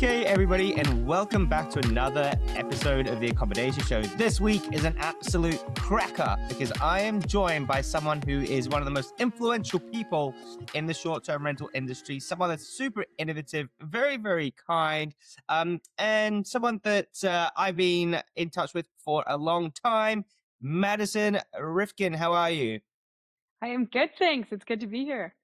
Okay, everybody, and welcome back to another episode of the Accommodation Show. This week is an absolute cracker because I am joined by someone who is one of the most influential people in the short-term rental industry, someone that's super innovative, very, very kind, and someone that I've been in touch with for a long time. Madison, Rifkin, how are you? I am good, thanks. It's good to be here.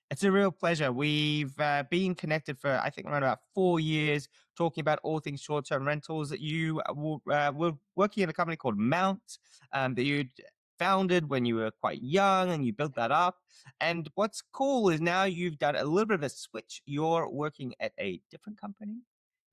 It's a real pleasure. We've been connected for, I think, around about 4 years, talking about all things short-term rentals. That you were working in a company called Mount, that you founded when you were quite young, and you built that up. And what's cool is now you've done a little bit of a switch. You're working at a different company.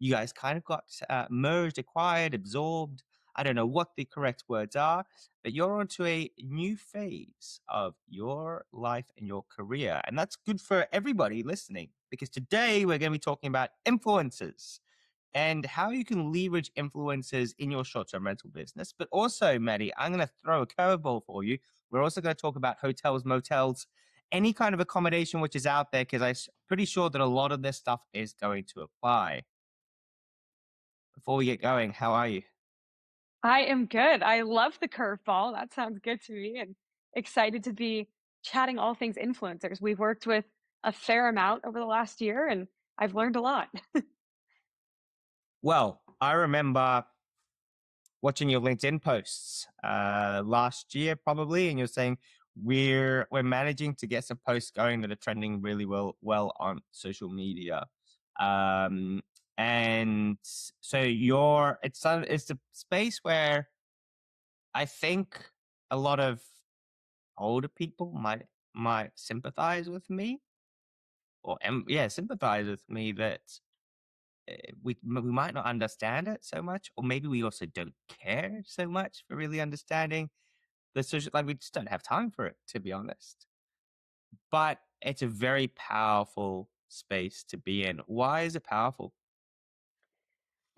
You guys kind of got merged, acquired, absorbed. I don't know what the correct words are, but you're onto a new phase of your life and your career. And that's good for everybody listening because today we're going to be talking about influencers and how you can leverage influencers in your short-term rental business. But also, Maddie, I'm going to throw a curveball for you. We're also going to talk about hotels, motels, any kind of accommodation which is out there because I'm pretty sure that a lot of this stuff is going to apply. Before we get going, how are you? I am good. I love the curveball. That sounds good to me and excited to be chatting all things influencers. We've worked with a fair amount over the last year and I've learned a lot. Well, I remember watching your LinkedIn posts last year, probably, and you're saying we're managing to get some posts going that are trending really well on social media. Um, and so it's a space where I think a lot of older people might sympathize with me, or sympathize with me that we might not understand it so much, or maybe we also don't care so much for really understanding the social. Like we just don't have time for it, to be honest. But it's a very powerful space to be in. Why is it powerful?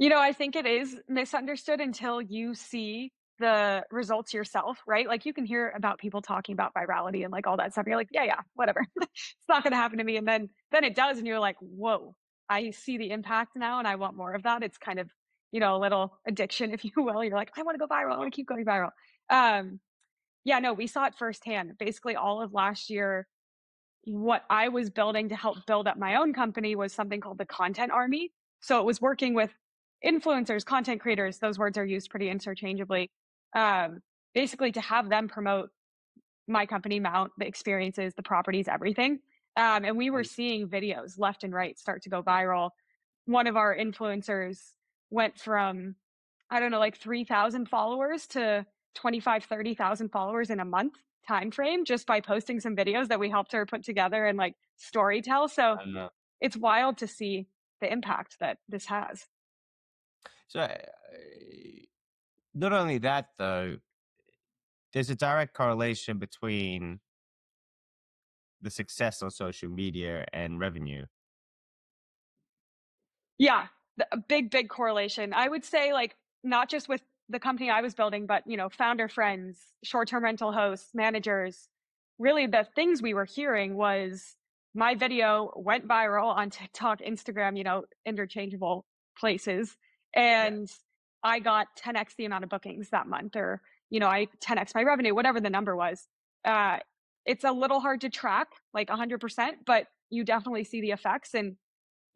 I think it is misunderstood until you see the results yourself, right? Like you can hear about people talking about virality and like all that stuff. You're like, yeah, whatever. It's not going to happen to me. And then it does. And you're like, whoa, I see the impact now and I want more of that. It's kind of, a little addiction, if you will. You're like, I want to go viral. I want to keep going viral. Um, yeah, no, we saw it firsthand. Basically all of last year, what I was building to help build up my own company was something called the Content Army. So it was working with influencers, content creators, those words are used pretty interchangeably. Um, Basically to have them promote my company, Mount, the experiences, the properties, everything. And we were seeing videos left and right start to go viral. One of our influencers went from, I don't know, like 3,000 followers to 25, 30,000 followers in a month time frame just by posting some videos that we helped her put together and like story tell. So I don't know. it's wild to see the impact that this has. So, not only that, though, there's a direct correlation between the success on social media and revenue. Yeah, a big correlation. I would say like not just with the company I was building, but founder friends, short-term rental hosts, managers. Really the things we were hearing was my video went viral on TikTok, Instagram, interchangeable places. Yeah. And I got 10x the amount of bookings that month, or, I 10x my revenue, whatever the number was. Uh, it's a little hard to track like 100%, but you definitely see the effects. And,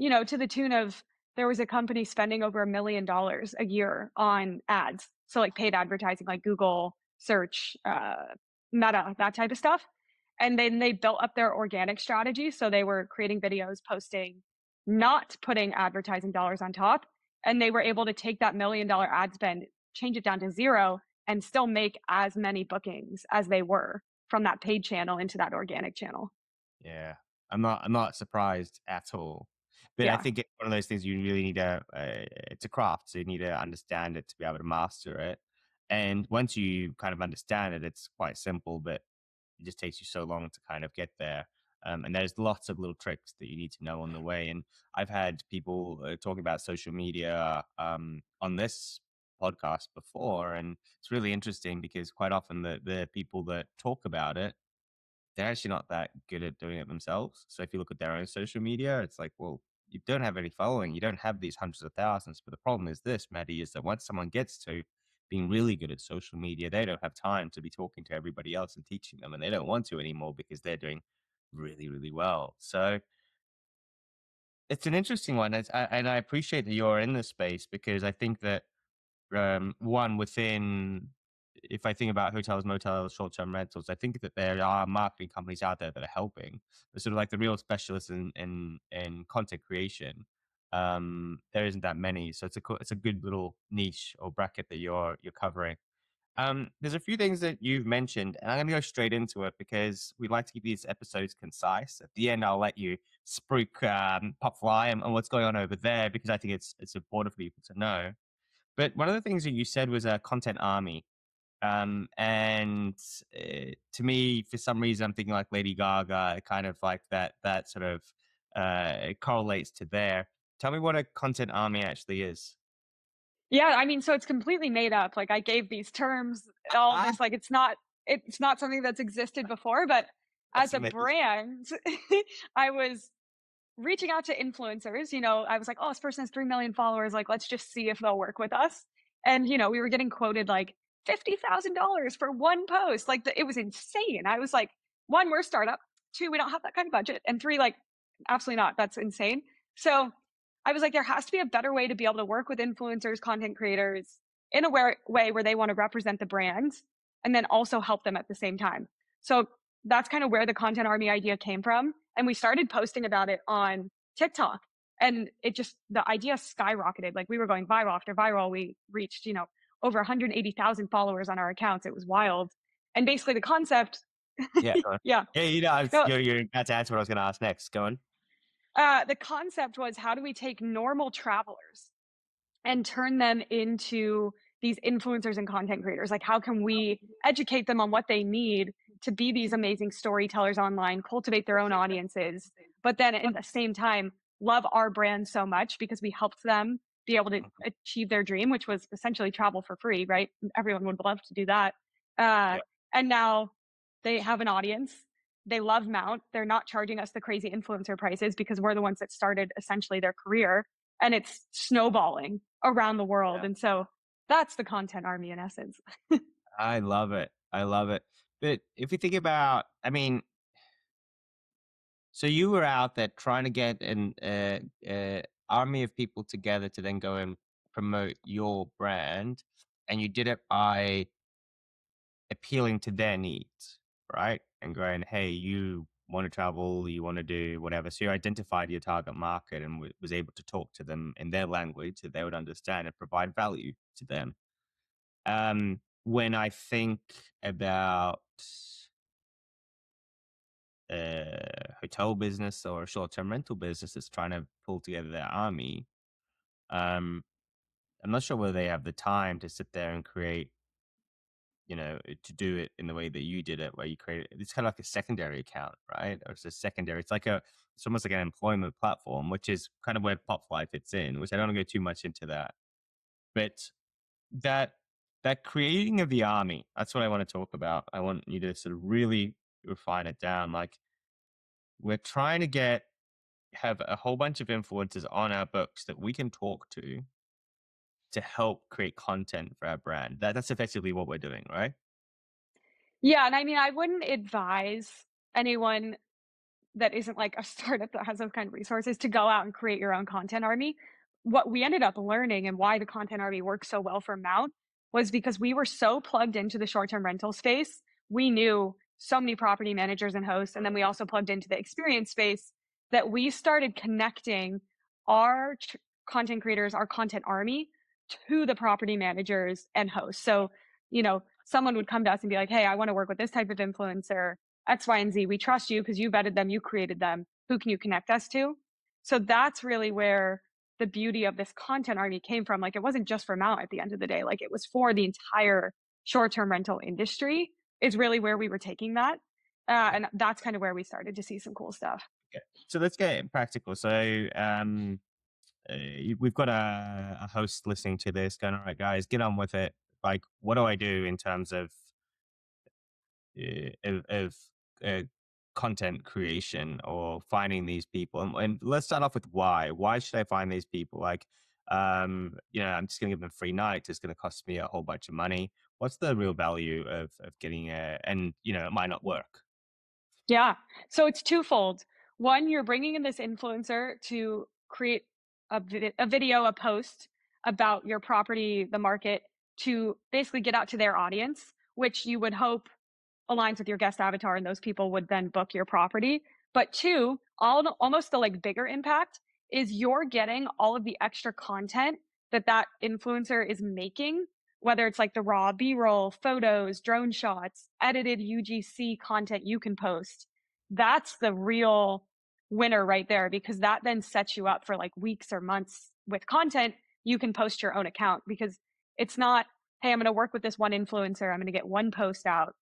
to the tune of, there was a company spending over $1 million a year on ads. So like paid advertising, like Google search, Meta, that type of stuff. And then they built up their organic strategy. So they were creating videos, posting, not putting advertising dollars on top. And they were able to take that $1 million ad spend, change it down to zero, and still make as many bookings as they were from that paid channel into that organic channel. Yeah, I'm not surprised at all. But I Yeah. think it's one of those things you really need to. It's a craft, so you need to understand it to be able to master it. And once you kind of understand it, it's quite simple, but it just takes you so long to kind of get there. And there's lots of little tricks that you need to know on the way. And I've had people talking about social media on this podcast before, and it's really interesting because quite often the people that talk about it, they're actually not that good at doing it themselves. So if you look at their own social media, it's like, well, you don't have any following. You don't have these hundreds of thousands. But the problem is this, Maddie, is that once someone gets to being really good at social media, they don't have time to be talking to everybody else and teaching them, and they don't want to anymore because they're doing really, really well. So it's an interesting one, and I appreciate that you're in this space because I think that one within, if I think about hotels, motels, short-term rentals, I think that there are marketing companies out there that are helping. They're sort of like the real specialists in content creation. There isn't that many, so it's a good little niche or bracket that you're covering. There's a few things that you've mentioned, and I'm going to go straight into it because we like to keep these episodes concise. At the end, I'll let you spruik pop fly and what's going on over there because I think it's important for people to know. But one of the things that you said was a content army. And to me, for some reason, I'm thinking like Lady Gaga, kind of like that sort of it correlates to there. Tell me what a content army actually is. Yeah, I mean, so it's completely made up. Like I gave these terms, all Ah, this, like it's not something that's existed before, but that's as a amazing. brand, I was reaching out to influencers, I was like, "Oh, this person has 3 million followers, like, let's just see if they'll work with us." And, we were getting quoted like $50,000 for one post. Like, it was insane. I was like, 1, we're a startup. 2, we don't have that kind of budget. And 3, like, absolutely not. That's insane. So I was like, there has to be a better way to be able to work with influencers, content creators in a way where they want to represent the brand and then also help them at the same time. So that's kind of where the content army idea came from. And we started posting about it on TikTok. And the idea skyrocketed. Like we were going viral after viral. We reached, over 180,000 followers on our accounts. It was wild. And basically the concept, Yeah, go on. yeah, Yeah, you know, no, you're about to answer what I was going to ask next. Go on. the concept was how do we take normal travelers and turn them into these influencers and content creators? Like, how can we educate them on what they need to be these amazing storytellers online, cultivate their own audiences, but then at the same time, love our brand so much because we helped them be able to Mhm. achieve their dream, which was essentially travel for free, right? Everyone would love to do that. Uh, Yeah, and now they have an audience. They love Mount. They're not charging us the crazy influencer prices because we're the ones that started essentially their career, and it's snowballing around the world. yeah. And so that's the content army in essence. I love it. I love it. But if you think about, I mean, so you were out there trying to get an army of people together to then go and promote your brand, and you did it by appealing to their needs, right? And going, hey, you want to travel, you want to do whatever. So you identified your target market and was able to talk to them in their language that they would understand and provide value to them. When I think about hotel business or a short-term rental business that's trying to pull together their army, um, I'm not sure whether they have the time to sit there and create, to do it in the way that you did it, where you create it's kind of like a secondary account, right? Or it's a secondary. It's almost like an employment platform, which is kind of where Popfly fits in. Which I don't want to go too much into that, but that that creating of the army, that's what I want to talk about. I want you to sort of really refine it down. Like we're trying to have a whole bunch of influencers on our books that we can talk to help create content for our brand. That's effectively what we're doing, right? Yeah. And I mean, I wouldn't advise anyone that isn't like a startup that has those kind of resources to go out and create your own content army. What we ended up learning and why the content army works so well for Mount was because we were so plugged into the short term rental space. We knew so many property managers and hosts. And then we also plugged into the experience space that we started connecting our content creators, our content army to the property managers and hosts. So, someone would come to us and be like, hey, I want to work with this type of influencer X, Y, and Z. We trust you because you vetted them, you created them. Who can you connect us to? So that's really where the beauty of this content army came from. Like it wasn't just for Mount at the end of the day. Like it was for the entire short-term rental industry is really where we were taking that. And that's kind of where we started to see some cool stuff. Okay. So let's get practical. So we've got a host listening to this going, all right, guys, get on with it. Like, what do I do in terms of content creation or finding these people? And let's start off with why. Why should I find these people? Like, I'm just gonna give them a free night. It's gonna cost me a whole bunch of money. What's the real value of getting and it might not work. Yeah. So it's twofold. One, you're bringing in this influencer to create a video, a post about your property, the market, to basically get out to their audience, which you would hope aligns with your guest avatar, and those people would then book your property. But two, almost the like bigger impact is you're getting all of the extra content that that influencer is making, whether it's like the raw B-roll, photos, drone shots, edited UGC content you can post. That's the real winner right there, because that then sets you up for like weeks or months with content you can post your own account, because it's not, hey, I'm going to work with this one influencer, I'm going to get one post out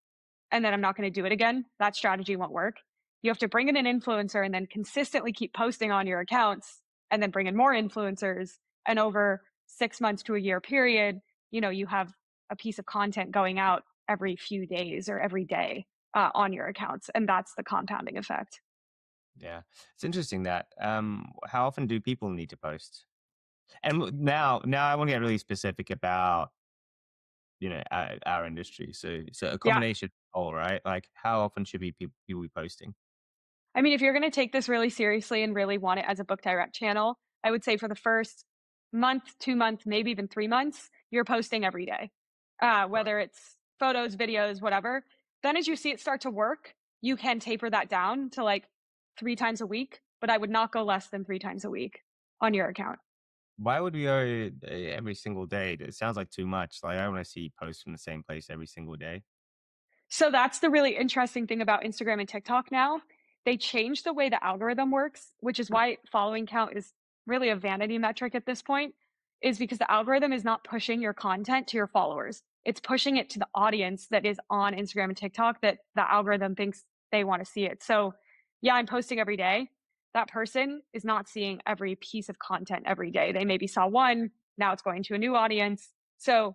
and then I'm not going to do it again. That strategy won't work. You have to bring in an influencer and then consistently keep posting on your accounts and then bring in more influencers. And over 6 months to a year period, you have a piece of content going out every few days or every day on your accounts. And that's the compounding effect. Yeah, it's interesting that. How often do people need to post? And now I want to get really specific about our industry. So Yeah. accommodation, all right. Like, how often should people be posting? I mean, if you're going to take this really seriously and really want it as a book direct channel, I would say for the first month, 2 months, maybe even 3 months, you're posting every day, Right. whether it's photos, videos, whatever. Then as you see it start to work, you can taper that down to like 3 times a week, but I would not go less than 3 times a week on your account. Why would we go every single day? It sounds like too much. Like, I want to see posts from the same place every single day. So that's the really interesting thing about Instagram and TikTok now. They changed the way the algorithm works, which is why following count is really a vanity metric at this point, is because the algorithm is not pushing your content to your followers. It's pushing it to the audience that is on Instagram and TikTok that the algorithm thinks they want to see it. So, yeah, I'm posting every day. That person is not seeing every piece of content every day. They maybe saw one, now it's going to a new audience. So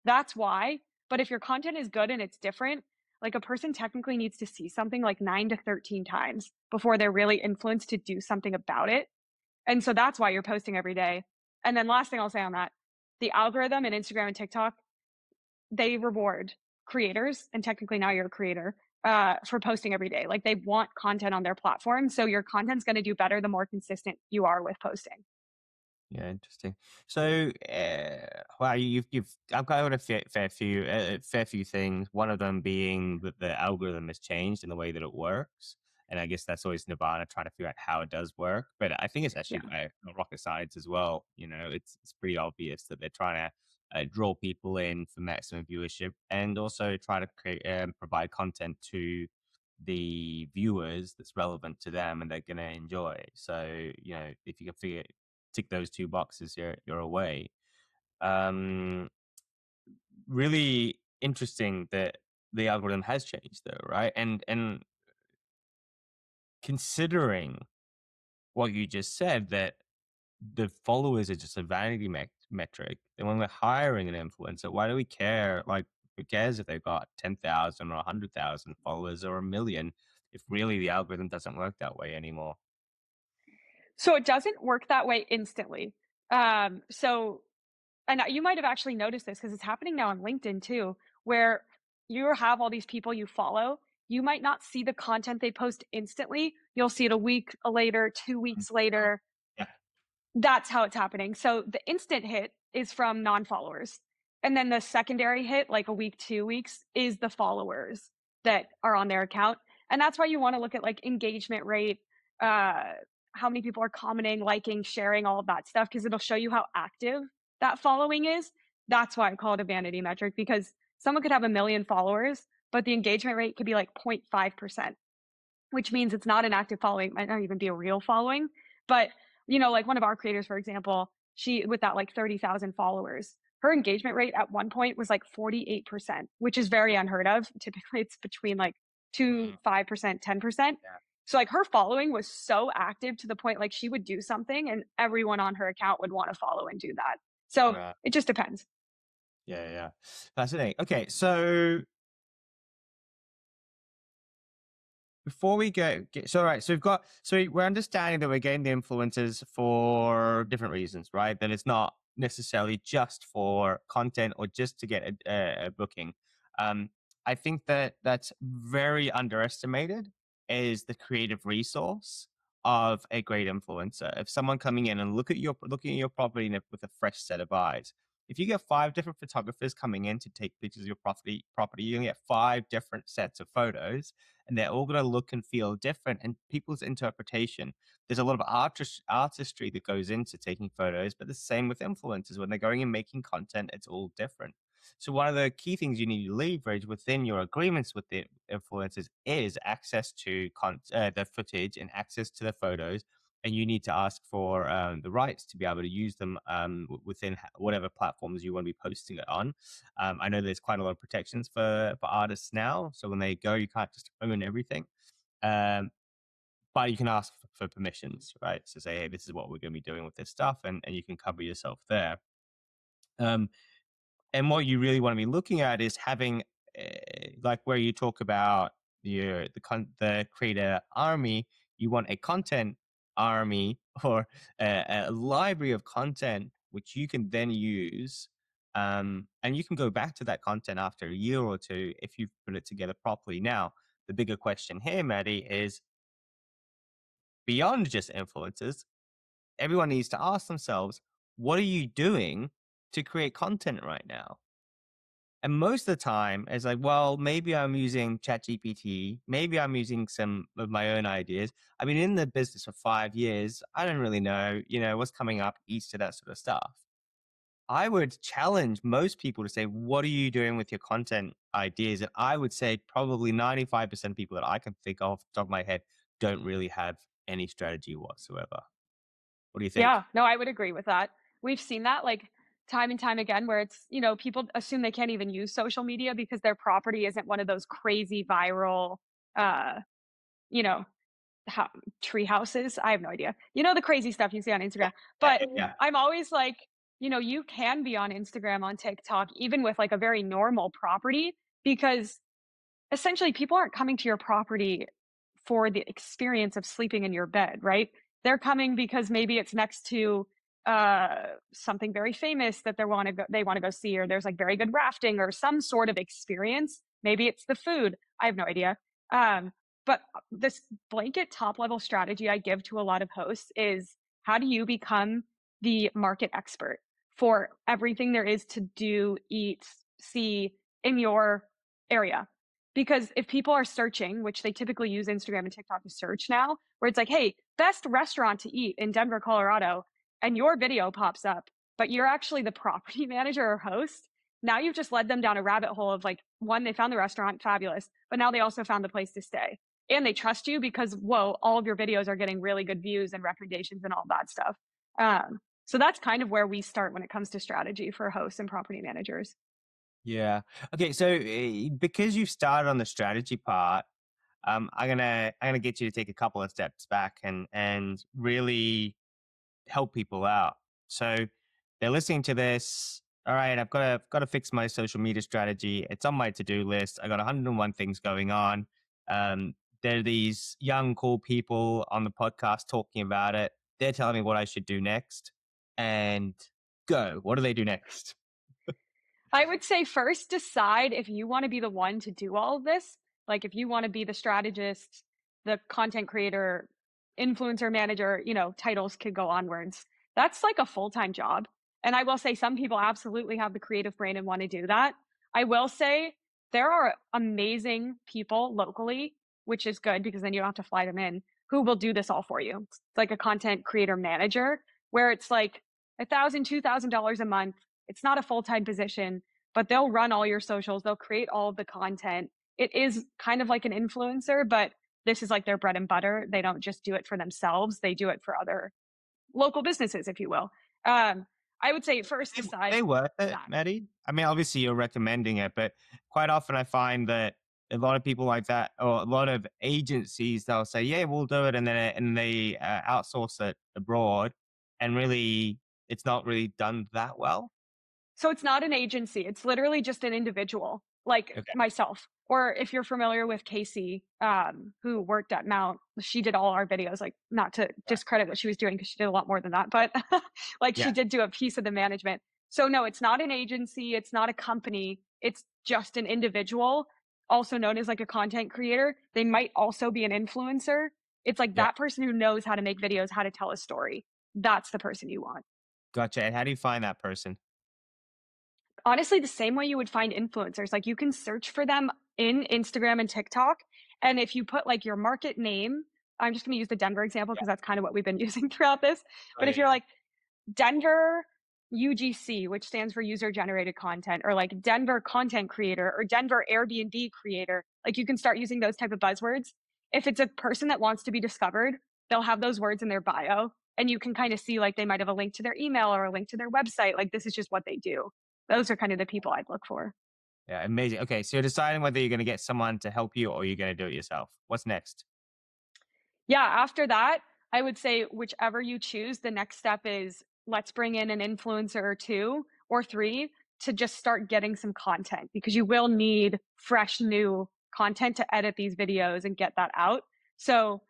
that's why. But if your content is good and it's different, like a person technically needs to see something like 9 to 13 times before they're really influenced to do something about it. And so that's why you're posting every day. And then last thing I'll say on that, the algorithm in Instagram and TikTok, they reward creators, and technically now you're a creator, for posting every day. Like they want content on their platform. So your content's going to do better the more consistent you are with posting. Yeah, interesting. So, wow, you've I've got a fair few things. One of them being that the algorithm has changed in the way that it works, and I guess that's always Nirvana trying to figure out how it does work. But I think it's actually Yeah. not rocket science as well. It's pretty obvious that they're trying to draw people in for maximum viewership, and also try to create provide content to the viewers that's relevant to them and they're going to enjoy. So, if you can figure tick those two boxes, you're away. Um, Really interesting that the algorithm has changed, though, right? And considering what you just said, that the followers are just a vanity metric. And when we're hiring an influencer, why do we care? Like, who cares if they've got 10,000 or 100,000 followers or a million? If really the algorithm doesn't work that way anymore. So it doesn't work that way instantly. So and you might have actually noticed this because it's happening now on LinkedIn too, where you have all these people you follow. You might not see the content they post instantly. You'll see it a week later, 2 weeks Oh, later. yeah. That's how it's happening. So the instant hit is from non-followers. And then the secondary hit, like a week, 2 weeks, is the followers that are on their account. And that's why you want to look at like engagement rate, uh, how many people are commenting, liking, sharing, all of that stuff, because it'll show you how active that following is. That's why I call it a vanity metric, because someone could have a million followers, but the engagement rate could be like 0.5%, which means it's not an active following. It might not even be a real following. But, like one of our creators, for example, she, with that like 30,000 followers, her engagement rate at one point was like 48%, which is very unheard of. Typically, it's between like 2, Mm, 5%, 10%. yeah. So, like, her following was so active to the point like she would do something and everyone on her account would want to follow and do that. So, Right. it just depends. Yeah, yeah. Fascinating. Okay, so before we so all right, so we're understanding that we're getting the influencers for different reasons, right? That it's not necessarily just for content or just to get a booking. Um, I think that that's very underestimated is the creative resource of a great influencer. If someone coming in and looking at your property with a fresh set of eyes, if you get five different photographers coming in to take pictures of your property, you're gonna get five different sets of photos and they're all going to look and feel different. And people's interpretation, there's a lot of artistry that goes into taking photos, but the same with influencers. When they're going and making content, it's all different. So one of the key things you need to leverage within your agreements with the influencers is access to the footage and access to the photos. And you need to ask for the rights to be able to use them within whatever platforms you want to be posting it on. I know there's quite a lot of protections for artists now, so when they go, you can't just own everything. Um, but you can ask for permissions, right? So say, hey, this is what we're going to be doing with this stuff, and you can cover yourself there. Um, and what you really want to be looking at is having, like where you talk about the creator army, you want a content army or a library of content which you can then use. And you can go back to that content after a year or two if you've put it together properly. Now, the bigger question here, Maddie, is beyond just influencers, everyone needs to ask themselves, what are you doing to create content right now? And most of the time, it's like, well, maybe I'm using ChatGPT. Maybe I'm using some of my own ideas. I've been in the business for 5 years. I don't really know, what's coming up, east to that sort of stuff. I would challenge most people to say, what are you doing with your content ideas? And I would say probably 95% of people that I can think of off the top of my head don't really have any strategy whatsoever. What do you think? Yeah, no, I would agree with that. We've seen that like time and time again where it's, people assume they can't even use social media because their property isn't one of those crazy viral, uh, you know, ho tree houses. I have no idea. You know, the crazy stuff you see on Instagram. Yeah, But yeah, yeah. I'm always like, you can be on Instagram, on TikTok, even with like a very normal property because essentially people aren't coming to your property for the experience of sleeping in your bed, right? They're coming because maybe it's next to something very famous that they want to go see, or there's like very good rafting or some sort of experience. Maybe it's the food. I have no idea. But this blanket top level strategy I give to a lot of hosts is how do you become the market expert for everything there is to do, eat, see in your area? Because if people are searching, which they typically use Instagram and TikTok to search now, where it's like, hey, best restaurant to eat in Denver, Colorado, and your video pops up, but you're actually the property manager or host, now you've just led them down a rabbit hole of like, one, they found the restaurant, fabulous, but now they also found the place to stay. And they trust you because, whoa, all of your videos are getting really good views and recommendations and all that stuff. So that's kind of where we start when it comes to strategy for hosts and property managers. Yeah. Okay. So because you've started on the strategy part, I'm gonna get you to take a couple of steps back and really help people out. So they're listening to this. All right, I've got to fix my social media strategy. It's on my to-do list. I got 101 things going on. Um, there are these young, cool people on the podcast talking about it. They're telling me what I should do next. And go. What do they do next? I would say first decide if you want to be the one to do all of this. Like if you want to be the strategist, the content creator, influencer manager, titles could go onwards. That's like a full-time job. And I will say some people absolutely have the creative brain and want to do that. I will say there are amazing people locally, which is good because then you don't have to fly them in, who will do this all for you. It's like a content creator manager where it's like $1,000, $2,000 a month. It's not a full-time position, but they'll run all your socials. They'll create all of the content. It is kind of like an influencer, but this is like their bread and butter. They don't just do it for themselves. They do it for other local businesses, if you will. I would say first decide They worth it, that. Maddie? I mean, obviously you're recommending it, but quite often I find that a lot of people like that, or a lot of agencies, they'll say, "Yeah, we'll do it," and then they outsource it abroad, and really, it's not really done that well. So it's not an agency, it's literally just an individual, like Okay. myself. Or if you're familiar with Casey, who worked at Mount, she did all our videos, like, not to Right. discredit what she was doing because she did a lot more than that, but like she Yeah. did do a piece of the management. So no, it's not an agency, it's not a company, it's just an individual, also known as like a content creator. They might also be an influencer. It's like Yeah. that person who knows how to make videos, how to tell a story. That's the person you want. Gotcha. And how do you find that person? Honestly, the same way you would find influencers, like, you can search for them in Instagram and TikTok, and if you put, like, your market name, I'm just gonna use the Denver example Yeah. because that's kind of what we've been using throughout this, Oh, but yeah. if you're Yeah. like, Denver UGC, which stands for user generated content, or like Denver content creator or Denver Airbnb creator, like, you can start using those type of buzzwords. If it's a person that wants to be discovered, they'll have those words in their bio, and you can kinda see, like, they might have a link to their email or a link to their website, like, this is just what they do. Those are kind of the people I'd look for. Yeah. Amazing. Okay. So you're deciding whether you're going to get someone to help you or you're going to do it yourself. What's next? Yeah, after that, I would say whichever you choose, the next step is let's bring in an influencer or 2 or 3 to just start getting some content because you will need fresh new content to edit these videos and get that out. So,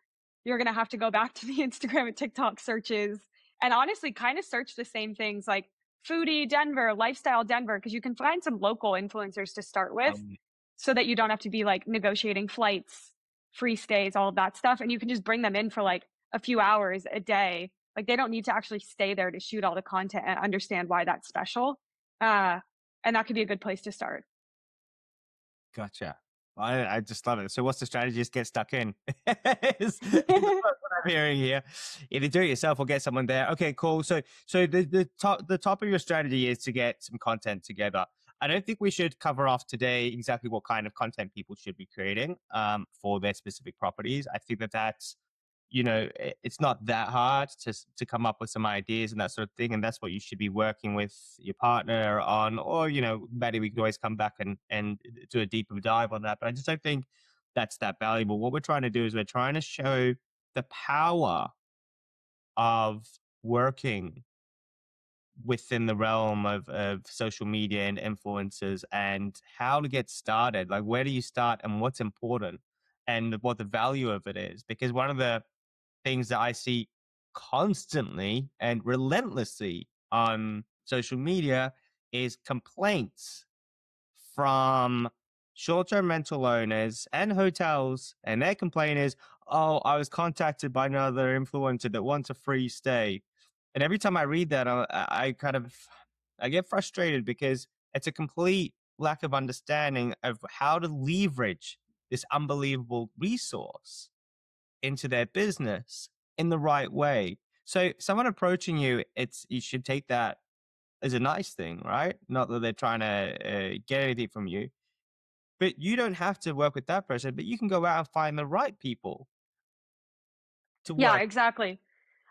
you're gonna have to go back to the Instagram and TikTok searches and honestly kind of search the same things like foodie Denver, lifestyle Denver, because you can find some local influencers to start with Um, so that you don't have to be like negotiating flights, free stays, all of that stuff. And you can just bring them in for like a few hours a day. Like they don't need to actually stay there to shoot all the content and understand why that's special. Uh, and that could be a good place to start. Gotcha. I just love it. So what's the strategy? Just get stuck in. Is what I'm hearing here. Either do it yourself or get someone there. Okay, cool. So the top of your strategy is to get some content together. I don't think we should cover off today exactly what kind of content people should be creating for their specific properties. I think that that's it's not that hard to come up with some ideas and that sort of thing, and that's what you should be working with your partner on, or maybe we could always come back and do a deeper dive on that. But I just don't think that's that valuable. What we're trying to do is we're trying to show the power of working within the realm of social media and influencers and how to get started. Like, where do you start and what's important and what the value of it is? Because one of the things that I see constantly and relentlessly on social media is complaints from short-term rental owners and hotels, and their complaint is, "Oh, I was contacted by another influencer that wants a free stay." And every time I read that, I get frustrated because it's a complete lack of understanding of how to leverage this unbelievable resource into their business in the right way. So someone approaching you, you should take that as a nice thing, right? Not that they're trying to get anything from you, but you don't have to work with that person. But you can go out and find the right people to Yeah, work. exactly.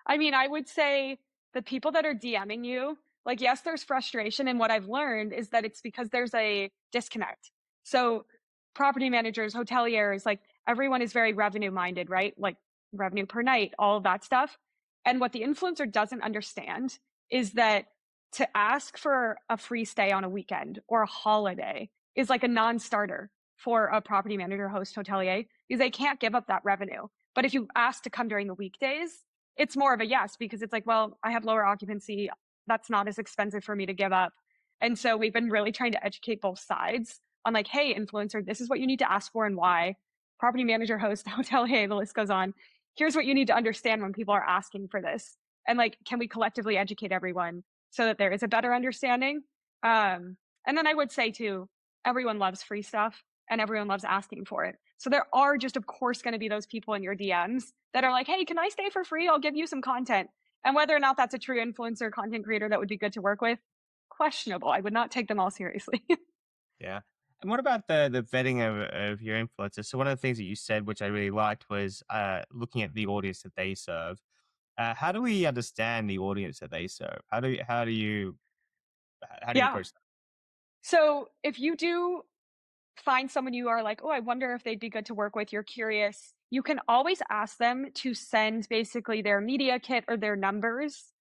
I mean, I would say the people that are DMing you, like, yes, there's frustration. And what I've learned is that it's because there's a disconnect. So, property managers, hoteliers, like, everyone is very revenue minded, right? Like, revenue per night, all of that stuff. And what the influencer doesn't understand is that to ask for a free stay on a weekend or a holiday is like a non starter for a property manager, host, hotelier, because they can't give up that revenue. But if you ask to come during the weekdays, it's more of a yes because it's like, well, I have lower occupancy. That's not as expensive for me to give up. And so we've been really trying to educate both sides on like, hey, influencer, this is what you need to ask for and why. Property manager, host, hotel, hey, the list goes on. Here's what you need to understand when people are asking for this. And like, can we collectively educate everyone so that there is a better understanding? And then I would say too, everyone loves free stuff and everyone loves asking for it. So there are just, of course, going to be those people in your DMs that are like, hey, can I stay for free? I'll give you some content. And whether or not that's a true influencer content creator that would be good to work with, questionable. I would not take them all seriously. Yeah. And what about the vetting of your influencers? So one of the things that you said, which I really liked, was looking at the audience that they serve. How do we understand the audience that they serve? How do you Yeah. approach that? So if you do find someone you are like, oh, I wonder if they'd be good to work with, you're curious, you can always ask them to send basically their media kit or their numbers,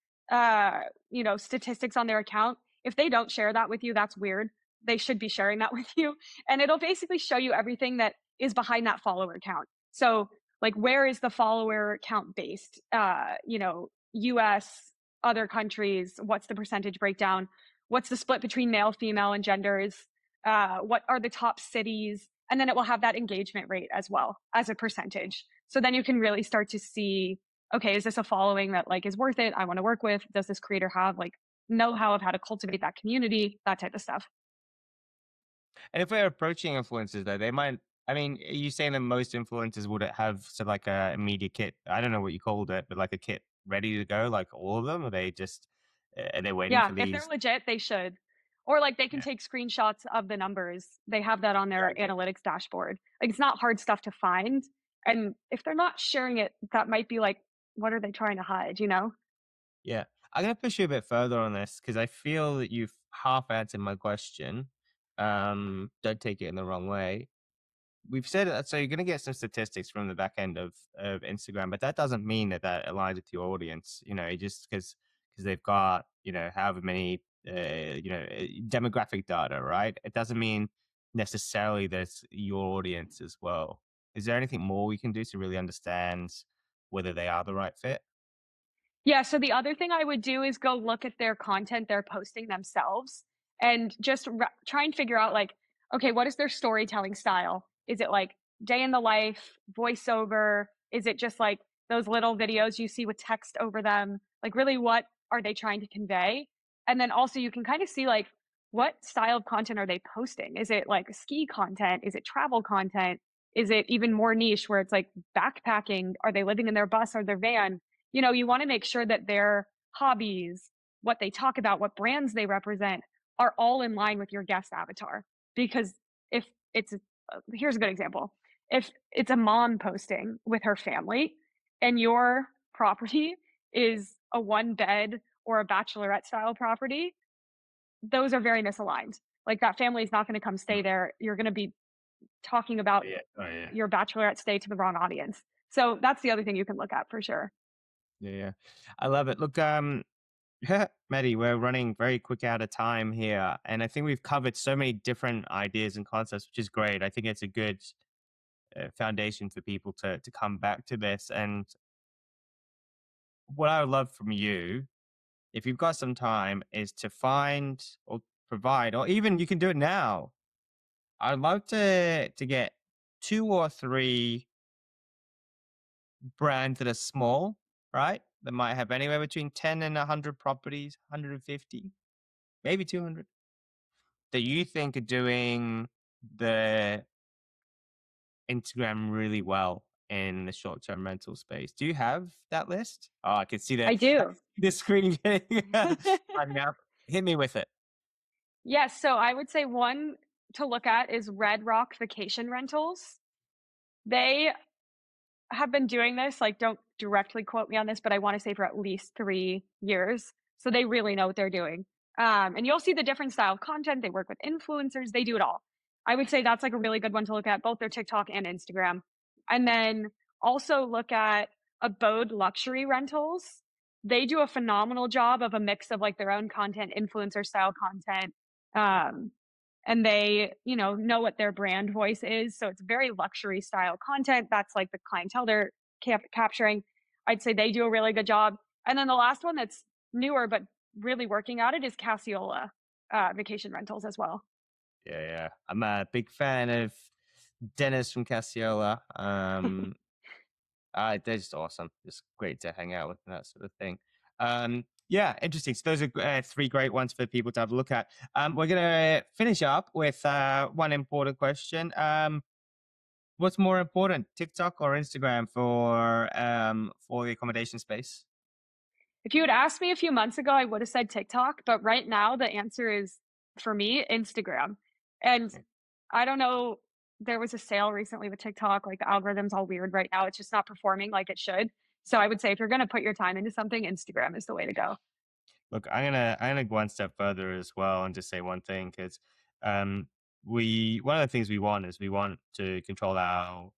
statistics on their account If they don't share that with you, that's weird. They should be sharing that with you. And it'll basically show you everything that is behind that follower count. So, like, where is the follower count based? US, other countries, what's the percentage breakdown? What's the split between male, female, and genders? What are the top cities? And then it will have that engagement rate as well as a percentage. So then you can really start to see, okay, is this a following that like is worth it? I want to work with. Does this creator have like know-how of how to cultivate that community? That type of stuff. And if we're approaching influencers, though, they might. I mean, are you saying that most influencers would have sort of like a media kit? I don't know what you called it, but like a kit ready to go, like all of them? Or they just are they waiting Yeah, for if they're these? legit, they should. Or like they can Yeah, take screenshots of the numbers. They have that on their exactly. analytics dashboard. Like it's not hard stuff to find. And if they're not sharing it, that might be like, what are they trying to hide, you know? Yeah, I'm gonna push you a bit further on this because I feel that you've half answered my question. Don't take it in the wrong way. We've said that, so you're going to get some statistics from the back end of Instagram, but that doesn't mean that that aligns with your audience. You know, just because they've got however many demographic data, right? It doesn't mean necessarily that it's your audience as well. Is there anything more we can do to really understand whether they are the right fit? Yeah, so the other thing I would do is go look at their content they're posting themselves and just try and figure out like, okay, what is their storytelling style? Is it like day in the life, voiceover? Is it just like those little videos you see with text over them? Like, really, what are they trying to convey? And then also, you can kind of see like what style of content are they posting? Is it like ski content? Is it travel content? Is it even more niche where it's like backpacking? Are they living in their bus or their van? You want to make sure that their hobbies, what they talk about, what brands they represent are all in line with your guest avatar. Because if it's, here's a good example. If it's a mom posting with her family and your property is a one bed or a bachelorette style property, those are very misaligned. Like that family is not going to come stay Mm. there. You're going to be talking about Yeah. Oh yeah. your bachelorette stay to the wrong audience. So that's the other thing you can look at for sure. Yeah, yeah. I love it. Look, Maddie, we're running very quick out of time here, and I think we've covered so many different ideas and concepts, which is great. I think it's a good foundation for people to come back to this. And what I would love from you, if you've got some time, is to find or provide, or even you can do it now. I'd love to get two or three brands that are small, right? That might have anywhere between 10 and 100 properties, 150, maybe 200, that you think are doing the Instagram really well in the short-term rental space. Do you have that list? Oh, I can see I do. the screen getting lighting up. Hit me with it. Yes, so I would say one to look at is Red Rock Vacation Rentals. They have been doing this, like, don't directly quote me on this, but I wanna say for at least 3 years, so they really know what they're doing. And you'll see the different style of content, they work with influencers, they do it all. I would say that's, like, a really good one to look at, both their TikTok and Instagram. And then also look at Abode Luxury Rentals. They do a phenomenal job of a mix of, like, their own content, influencer style content, um, and they know what their brand voice is, so it's very luxury style content. That's like the clientele they're capturing. I'd say they do a really good job. And then the last one that's newer but really working at it is Cassiola vacation rentals as well. Yeah, yeah. I'm a big fan of Dennis from Cassiola. They're just awesome. Just great to hang out with and that sort of thing. Yeah, interesting. So those are three great ones for people to have a look at. We're gonna finish up with one important question. What's more important, TikTok or Instagram for the accommodation space? If you had asked me a few months ago, I would have said TikTok, but right now the answer is for me Instagram. And I don't know, there was a sale recently with TikTok, like the algorithm's all weird right now. It's just not performing like it should. So I would say if you're going to put your time into something, Instagram is the way to go. Look, I'm gonna go one step further as well and just say one thing because um, we one of the things we want is we want to control our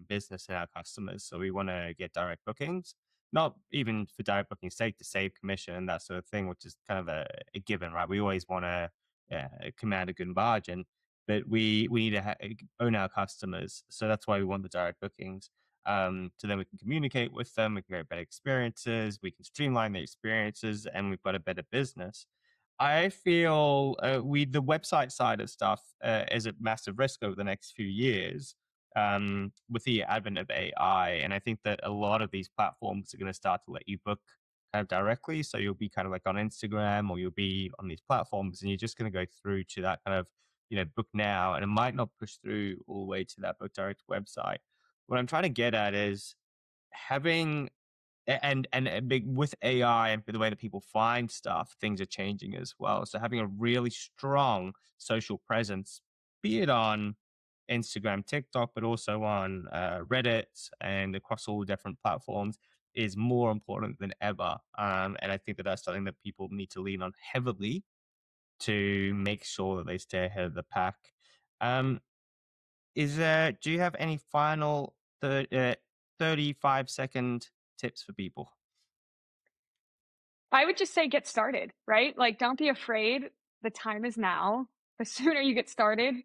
business and our customers. So we want to get direct bookings. not even for direct booking's sake, to save commission and that sort of thing, which is kind of a given, right? We always want to command a good margin, but we need to own our customers. So that's why we want the direct bookings. So then we can communicate with them, we can create better experiences, we can streamline the experiences, and we've got a better business. I feel the website side of stuff is a massive risk over the next few years with the advent of AI. And I think that a lot of these platforms are going to start to let you book kind of directly. So you'll be kind of like on Instagram or you'll be on these platforms and you're just going to go through to that kind of, book now. And it might not push through all the way to that book direct website. What I'm trying to get at is having and a big with AI and the way that people find stuff, things are changing as well. So having a really strong social presence, be it on Instagram, TikTok, but also on Reddit and across all different platforms, is more important than ever. And I think that that's something that people need to lean on heavily to make sure that they stay ahead of the pack. Um, do you have any final 35-second tips for people? I would just say get started, right? Like, don't be afraid. The time is now. The sooner you get started,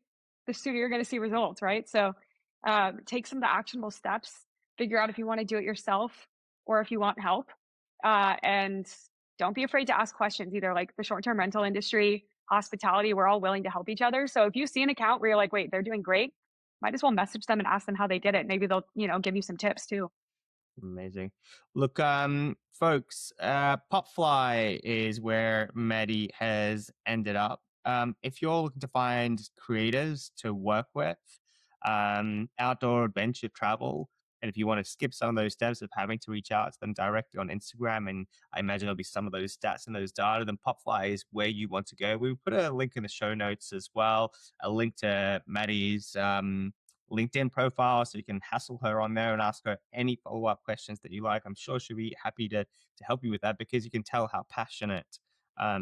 the sooner you're going to see results, right? So, take some of the actionable steps. Figure out if you want to do it yourself or if you want help. And don't be afraid to ask questions. Either like the short-term rental industry, hospitality, we're all willing to help each other. So if you see an account where you're like, wait, they're doing great, might as well message them and ask them how they did it. Maybe they'll, give you some tips too. Amazing. Look, folks, Popfly is where Maddie has ended up. If you're looking to find creators to work with, outdoor adventure travel, and if you want to skip some of those steps of having to reach out to them directly on Instagram, and I imagine there'll be some of those stats and those data, then Popfly is where you want to go. We put a link in the show notes as well, a link to Maddie's LinkedIn profile, so you can hassle her on there and ask her any follow-up questions that you like. I'm sure she'll be happy to help you with that, because you can tell how passionate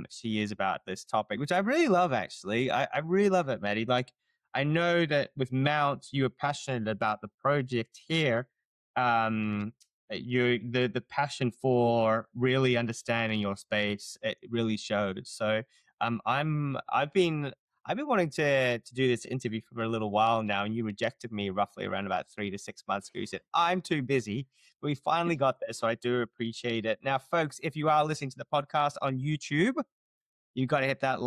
she is about this topic, which I really love. Actually, I really love it, Maddie. Like, I know that with Mount, you are passionate about the project here. You the passion for really understanding your space, it really showed. So I've been wanting to do this interview for a little while now, and you rejected me roughly around about 3 to 6 months ago. You said, I'm too busy. But we finally got there, so I do appreciate it. Now, folks, if you are listening to the podcast on YouTube, you got to hit that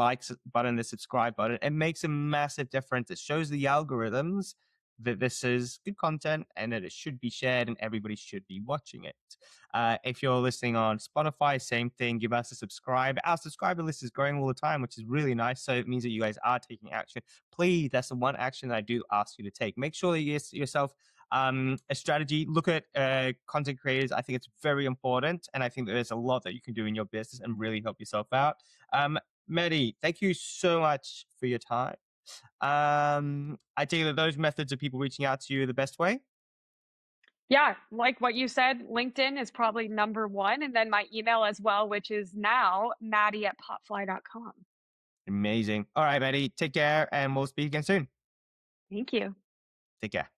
button, the subscribe button. It makes a massive difference. It shows the algorithms that this is good content and that it should be shared and everybody should be watching it. If you're listening on Spotify, same thing. Give us a subscribe. Our subscriber list is growing all the time, which is really nice. So it means that you guys are taking action. Please, that's the one action that I do ask you to take. Make sure that you get yourself a strategy. Look at content creators. I think it's very important. And I think that there's a lot that you can do in your business and really help yourself out. Mehdi, thank you so much for your time. I take it that those methods of people reaching out to you are the best way. Yeah, like what you said, LinkedIn is probably number one, and then my email as well, which is now maddie@popfly.com. Amazing. All right, Mehdi, take care and we'll speak again soon. Thank you. Take care.